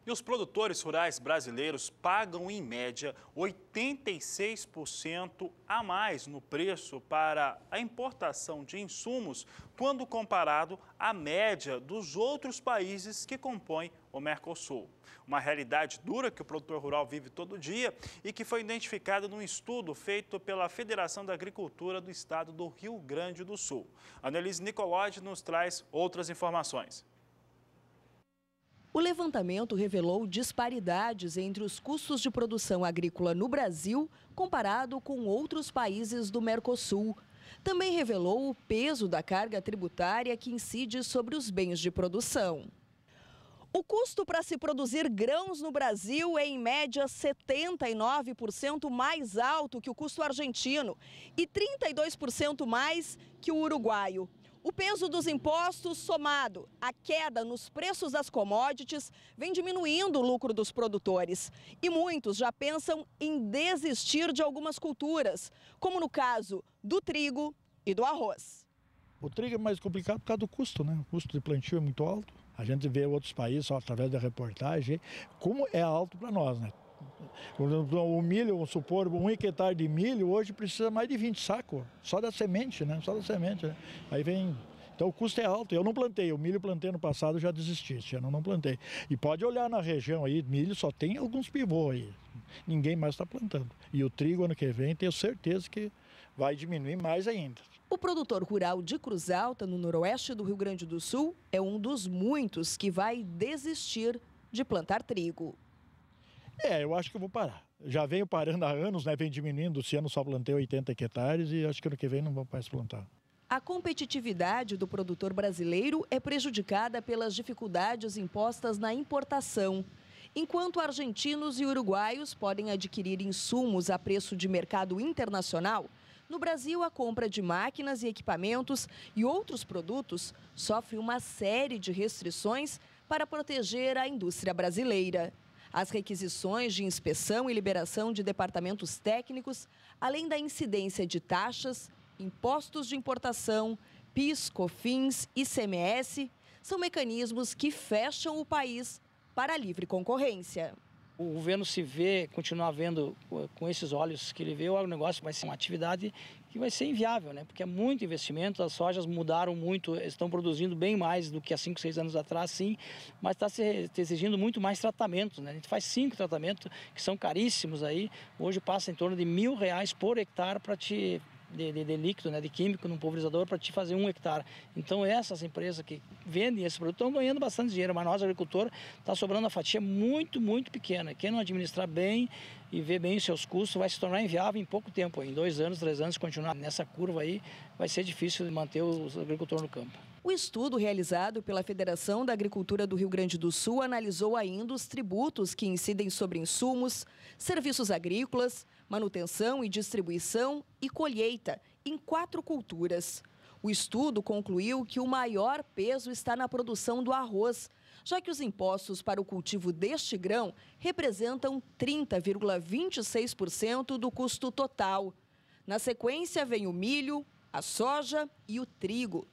E os produtores rurais brasileiros pagam, em média, 86% a mais no preço para a importação de insumos quando comparado à média dos outros países que compõem o Mercosul. Uma realidade dura que o produtor rural vive todo dia e que foi identificada num estudo feito pela Federação da Agricultura do Estado do Rio Grande do Sul. A Annelise Nicolodi nos traz outras informações. O levantamento revelou disparidades entre os custos de produção agrícola no Brasil comparado com outros países do Mercosul. Também revelou o peso da carga tributária que incide sobre os bens de produção. O custo para se produzir grãos no Brasil é, em média, 79% mais alto que o custo argentino e 32% mais que o uruguaio. O peso dos impostos somado à queda nos preços das commodities vem diminuindo o lucro dos produtores. E muitos já pensam em desistir de algumas culturas, como no caso do trigo e do arroz. O trigo é mais complicado por causa do custo, né? O custo de plantio é muito alto. A gente vê outros países, só através da reportagem, como é alto para nós, né? O milho, vamos supor, 1 hectare de milho hoje precisa mais de 20 sacos, só da semente, né? Só da semente, né? Aí vem... Então o custo é alto. Eu não plantei, o milho plantei no passado, já desisti, esse ano não plantei. E pode olhar na região aí, milho só tem alguns pivôs aí, ninguém mais está plantando. E o trigo ano que vem, tenho certeza que vai diminuir mais ainda. O produtor rural de Cruz Alta, no noroeste do Rio Grande do Sul, é um dos muitos que vai desistir de plantar trigo. Eu acho que eu vou parar. Já venho parando há anos, né? Vem diminuindo. Esse ano só plantei 80 hectares e acho que ano que vem não vou mais plantar. A competitividade do produtor brasileiro é prejudicada pelas dificuldades impostas na importação. Enquanto argentinos e uruguaios podem adquirir insumos a preço de mercado internacional, no Brasil a compra de máquinas e equipamentos e outros produtos sofre uma série de restrições para proteger a indústria brasileira. As requisições de inspeção e liberação de departamentos técnicos, além da incidência de taxas, impostos de importação, PIS, COFINS, ICMS, são mecanismos que fecham o país para a livre concorrência. O governo se vê, continuar vendo com esses olhos que ele vê, o agronegócio vai ser uma atividade que vai ser inviável, né? Porque é muito investimento, as sojas mudaram muito, estão produzindo bem mais do que há 5, 6 anos atrás, sim, mas está se exigindo muito mais tratamentos, né? A gente faz 5 tratamentos que são caríssimos aí, hoje passa em torno de R$1.000 por hectare para te... De líquido, né, de químico, num pulverizador para te fazer 1 hectare. Então essas empresas que vendem esse produto estão ganhando bastante dinheiro, mas nós, agricultor, está sobrando uma fatia muito, muito pequena. Quem não administrar bem e ver bem os seus custos vai se tornar inviável em pouco tempo. Em 2 anos, 3 anos, continuar nessa curva aí, vai ser difícil manter os agricultores no campo. O estudo realizado pela Federação da Agricultura do Rio Grande do Sul analisou ainda os tributos que incidem sobre insumos, serviços agrícolas, manutenção e distribuição e colheita em 4 culturas. O estudo concluiu que o maior peso está na produção do arroz, já que os impostos para o cultivo deste grão representam 30,26% do custo total. Na sequência vem o milho, a soja e o trigo.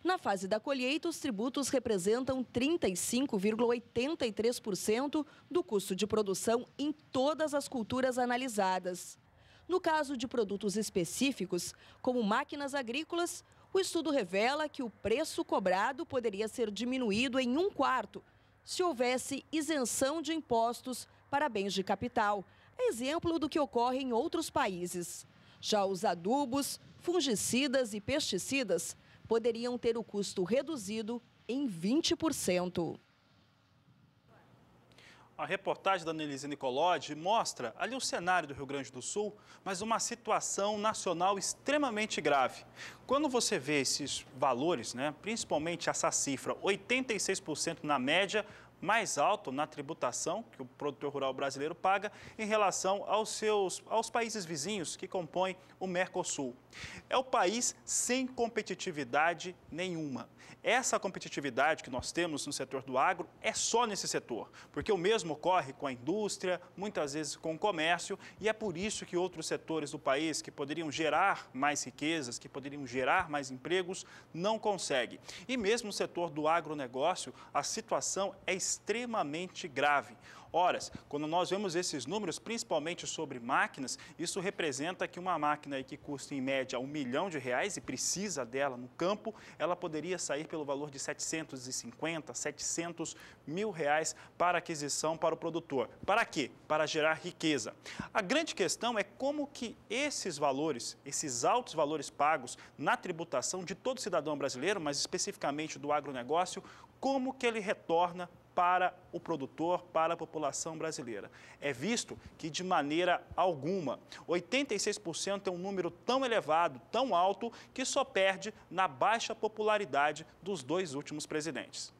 Na fase da colheita, os tributos representam 35,83% do custo de produção em todas as culturas analisadas. No caso de produtos específicos, como máquinas agrícolas, o estudo revela que o preço cobrado poderia ser diminuído em 1/4 se houvesse isenção de impostos para bens de capital, exemplo do que ocorre em outros países. Já os adubos, fungicidas e pesticidas poderiam ter o custo reduzido em 20%. A reportagem da Annelise Nicolodi mostra ali o cenário do Rio Grande do Sul, mas uma situação nacional extremamente grave. Quando você vê esses valores, né, principalmente essa cifra, 86% na média, mais alto na tributação que o produtor rural brasileiro paga em relação aos países vizinhos que compõem o Mercosul. É o país sem competitividade nenhuma. Essa competitividade que nós temos no setor do agro é só nesse setor, porque o mesmo ocorre com a indústria, muitas vezes com o comércio, e é por isso que outros setores do país que poderiam gerar mais riquezas, que poderiam gerar mais empregos, não conseguem. E mesmo no setor do agronegócio, a situação é extremamente extremamente grave. Ora, quando nós vemos esses números, principalmente sobre máquinas, isso representa que uma máquina aí que custa em média R$1 milhão e precisa dela no campo, ela poderia sair pelo valor de 750, 700 mil reais para aquisição para o produtor. Para quê? Para gerar riqueza. A grande questão é como que esses valores, esses altos valores pagos na tributação de todo cidadão brasileiro, mas especificamente do agronegócio, como que ele retorna para o produtor, para a população brasileira. É visto que, de maneira alguma, 86% é um número tão elevado, tão alto, que só perde na baixa popularidade dos dois últimos presidentes.